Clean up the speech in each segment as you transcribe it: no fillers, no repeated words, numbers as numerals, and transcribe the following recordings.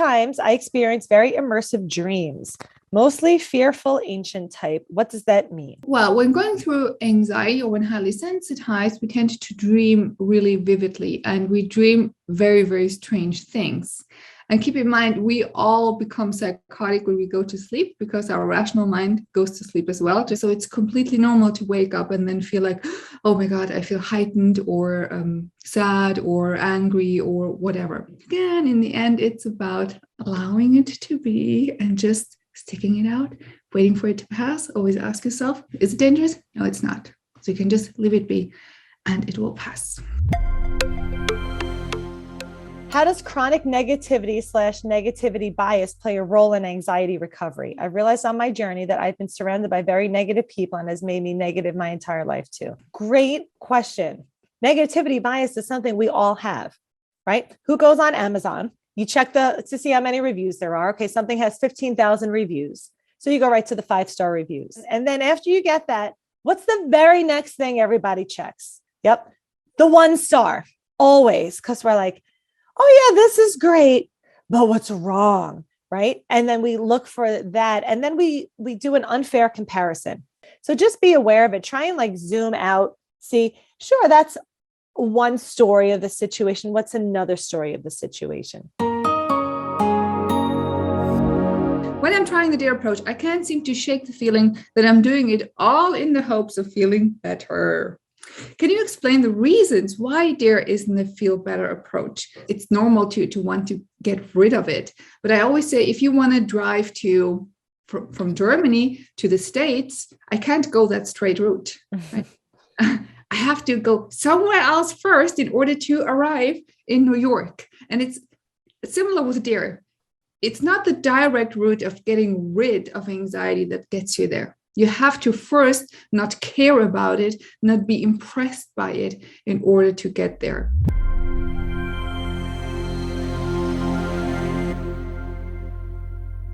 times I experience very immersive dreams, mostly fearful ancient type. What does that mean? Well, when going through anxiety or when highly sensitized, we tend to dream really vividly, and we dream very, very strange things. And keep in mind, we all become psychotic when we go to sleep because our rational mind goes to sleep as well. So it's completely normal to wake up and then feel like, oh my God, I feel heightened or sad or angry or whatever. Again, in the end, it's about allowing it to be and just sticking it out, waiting for it to pass. Always ask yourself, is it dangerous? No, it's not. So you can just leave it be and it will pass. How does chronic negativity/negativity bias play a role in anxiety recovery? I've realized on my journey that I've been surrounded by very negative people and has made me negative my entire life too. Great question. Negativity bias is something we all have, right? Who goes on Amazon? You check to see how many reviews there are. Okay, something has 15,000 reviews. So you go right to the 5-star reviews. And then after you get that, what's the very next thing everybody checks? Yep, the 1 star, always, because we're like, oh yeah, this is great, but what's wrong, right? And then we look for that, and then we do an unfair comparison. So just be aware of it. Try and like zoom out, see, sure, that's one story of the situation. What's another story of the situation? When I'm trying the DARE approach, I can't seem to shake the feeling that I'm doing it all in the hopes of feeling better. Can you explain the reasons why DARE isn't a feel better approach? It's normal to want to get rid of it. But I always say, if you want to drive from Germany to the States, I can't go that straight route. Right? I have to go somewhere else first in order to arrive in New York. And it's similar with DARE. It's not the direct route of getting rid of anxiety that gets you there. You have to first not care about it, not be impressed by it in order to get there.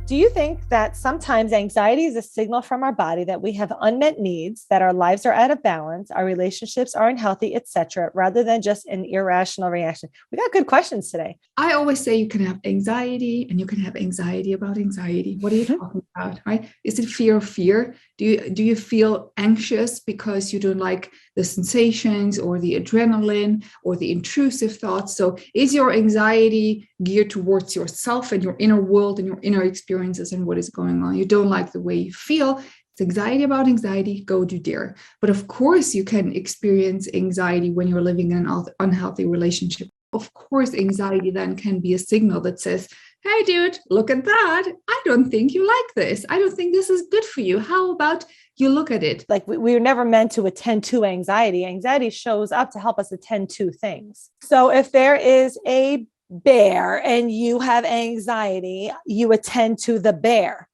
Do you think that sometimes anxiety is a signal from our body that we have unmet needs, that our lives are out of balance, our relationships are unhealthy, etc., rather than just an irrational reaction? We got good questions today. I always say you can have anxiety and you can have anxiety about anxiety. What are you talking about, right? Is it fear of fear? Do you feel anxious because you don't like the sensations or the adrenaline or the intrusive thoughts? So is your anxiety geared towards yourself and your inner world and your inner experiences and what is going on? You don't like the way you feel. It's anxiety about anxiety, go do DARE. But of course, you can experience anxiety when you're living in an unhealthy relationship. Of course, anxiety then can be a signal that says, hey, dude, look at that. I don't think you like this. I don't think this is good for you. How about you look at it? Like we were never meant to attend to anxiety. Anxiety shows up to help us attend to things. So if there is a bear and you have anxiety, you attend to the bear.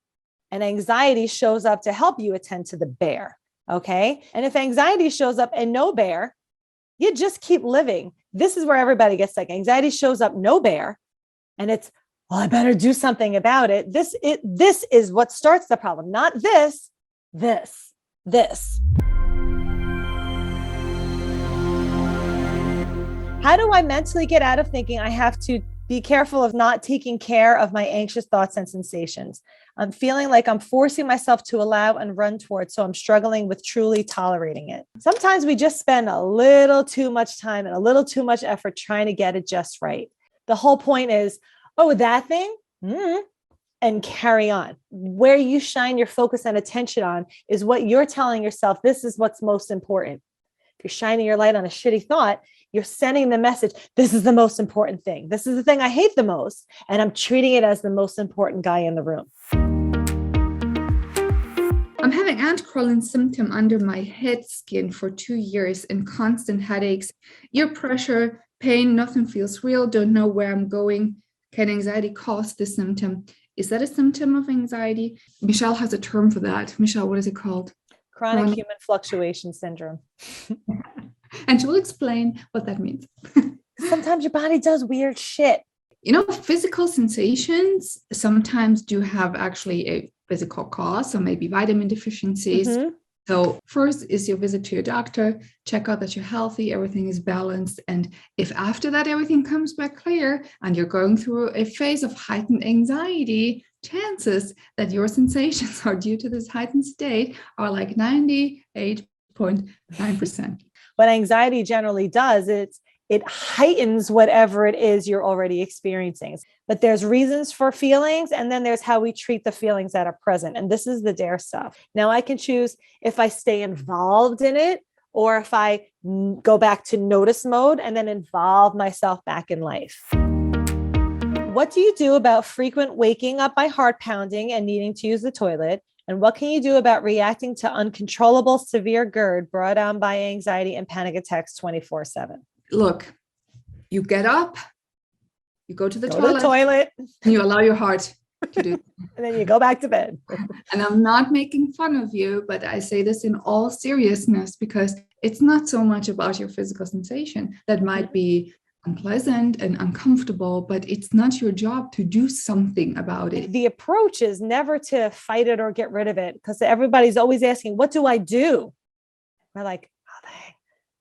And anxiety shows up to help you attend to the bear. Okay. And if anxiety shows up and no bear, you just keep living. This is where everybody gets like anxiety shows up, no bear. And it's, well, I better do something about it. This is what starts the problem, not this. How do I mentally get out of thinking I have to be careful of not taking care of my anxious thoughts and sensations? I'm feeling like I'm forcing myself to allow and run towards, so I'm struggling with truly tolerating it. Sometimes we just spend a little too much time and a little too much effort trying to get it just right. The whole point is, oh, that thing? And carry on. Where you shine your focus and attention on is what you're telling yourself. This is what's most important. If you're shining your light on a shitty thought, you're sending the message, this is the most important thing. This is the thing I hate the most. And I'm treating it as the most important guy in the room. I'm having ant crawling symptom under my head skin for 2 years and constant headaches, ear pressure, pain, nothing feels real, don't know where I'm going. Can anxiety cause this symptom? Is that a symptom of anxiety? Michelle has a term for that. Michelle, what is it called? Chronic human fluctuation syndrome. And she will explain what that means. Sometimes your body does weird shit. You know, physical sensations sometimes do have actually a physical cause, so maybe vitamin deficiencies. So first is your visit to your doctor, check out that you're healthy, everything is balanced. And if after that everything comes back clear and you're going through a phase of heightened anxiety, chances that your sensations are due to this heightened state are like 98.9%. What anxiety generally does, it heightens whatever it is you're already experiencing. But there's reasons for feelings, and then there's how we treat the feelings that are present. And this is the dare stuff. Now I can choose if I stay involved in it or if I go back to notice mode and then involve myself back in life. What do you do about frequent waking up by heart pounding and needing to use the toilet? And what can you do about reacting to uncontrollable severe GERD brought on by anxiety and panic attacks 24/7? Look, you get up, you go to the toilet, and you allow your heart to do. And then you go back to bed. And I'm not making fun of you, but I say this in all seriousness because it's not so much about your physical sensation that might be unpleasant and uncomfortable, but it's not your job to do something about it. The approach is never to fight it or get rid of it, because everybody's always asking, what do I do? We're like, nothing.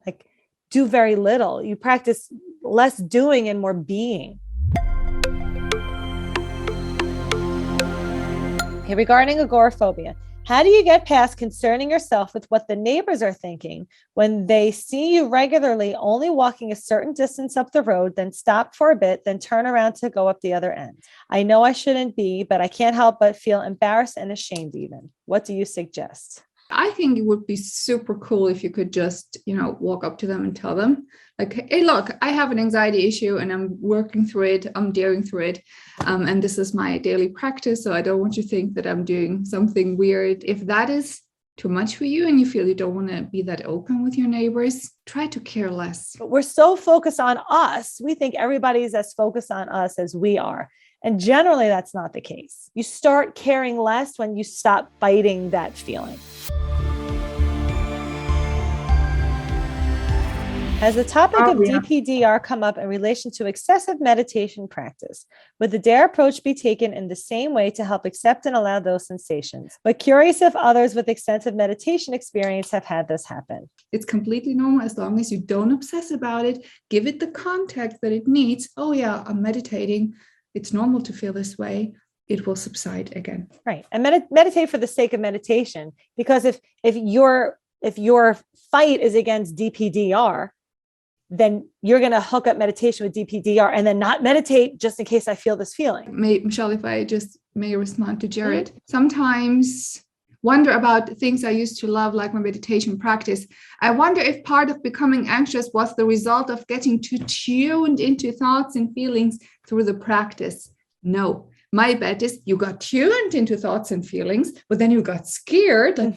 Like, do very little. You practice less doing and more being. Okay, regarding agoraphobia, how do you get past concerning yourself with what the neighbors are thinking when they see you regularly only walking a certain distance up the road, then stop for a bit, then turn around to go up the other end? I know I shouldn't be, but I can't help but feel embarrassed and ashamed even. What do you suggest? I think it would be super cool if you could just, walk up to them and tell them, like, hey, look, I have an anxiety issue and I'm working through it. I'm daring through it. And this is my daily practice. So I don't want you to think that I'm doing something weird. If that is too much for you and you feel you don't want to be that open with your neighbors, try to care less. But we're so focused on us. We think everybody's as focused on us as we are. And generally, that's not the case. You start caring less when you stop fighting that feeling. Has the topic of DPDR come up in relation to excessive meditation practice? Would the DARE approach be taken in the same way to help accept and allow those sensations? But curious if others with extensive meditation experience have had this happen. It's completely normal as long as you don't obsess about it. Give it the context that it needs. Oh yeah, I'm meditating. It's normal to feel this way. It will subside again. Right. And meditate for the sake of meditation. Because if your fight is against DPDR, then you're going to hook up meditation with DPDR and then not meditate just in case I feel this feeling. Michelle, if I just may respond to Jared, sometimes wonder about things I used to love, like my meditation practice. I wonder if part of becoming anxious was the result of getting too tuned into thoughts and feelings through the practice. No, my bet is you got tuned into thoughts and feelings, but then you got scared, like,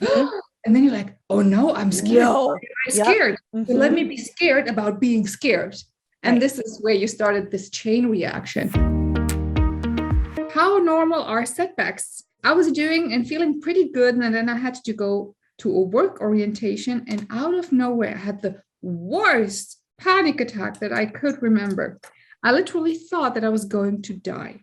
and then you're like, oh no, I'm scared. No. I'm scared. So let me be scared about being scared. And this is where you started this chain reaction. How normal are setbacks? I was doing and feeling pretty good. And then I had to go to a work orientation. And out of nowhere, I had the worst panic attack that I could remember. I literally thought that I was going to die.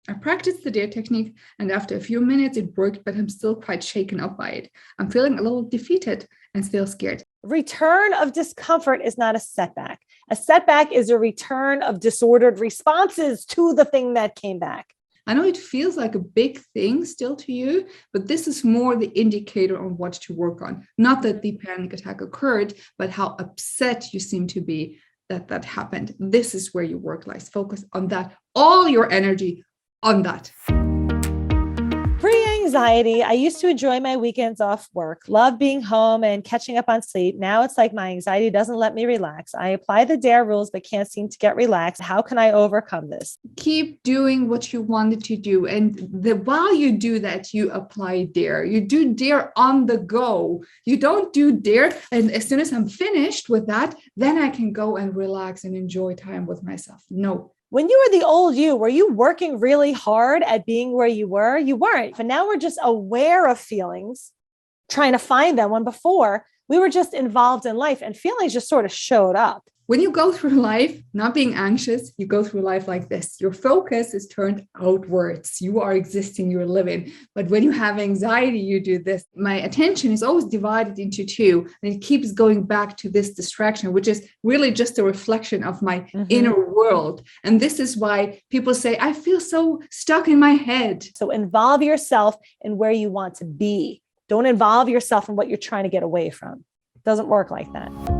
I practiced the DARE technique, and after a few minutes it worked, but I'm still quite shaken up by it. I'm feeling a little defeated and still scared. Return of discomfort is not a setback. A setback is a return of disordered responses to the thing that came back. I know it feels like a big thing still to you, but this is more the indicator on what to work on. Not that the panic attack occurred, but how upset you seem to be that happened. This is where your work lies. Focus on that. All your energy on that. Pre-anxiety, I used to enjoy my weekends off work, love being home and catching up on sleep. Now it's like my anxiety doesn't let me relax. I apply the DARE rules, but can't seem to get relaxed. How can I overcome this? Keep doing what you wanted to do. And while you do that, you apply DARE. You do DARE on the go. You don't do DARE. And as soon as I'm finished with that, then I can go and relax and enjoy time with myself. No. When you were the old you, were you working really hard at being where you were? You weren't. But now we're just aware of feelings, trying to find them, when before we were just involved in life and feelings just sort of showed up. When you go through life not being anxious, you go through life like this. Your focus is turned outwards. You are existing, you're living. But when you have anxiety, you do this. My attention is always divided into two, and it keeps going back to this distraction, which is really just a reflection of my inner world. And this is why people say, I feel so stuck in my head. So involve yourself in where you want to be. Don't involve yourself in what you're trying to get away from. It doesn't work like that.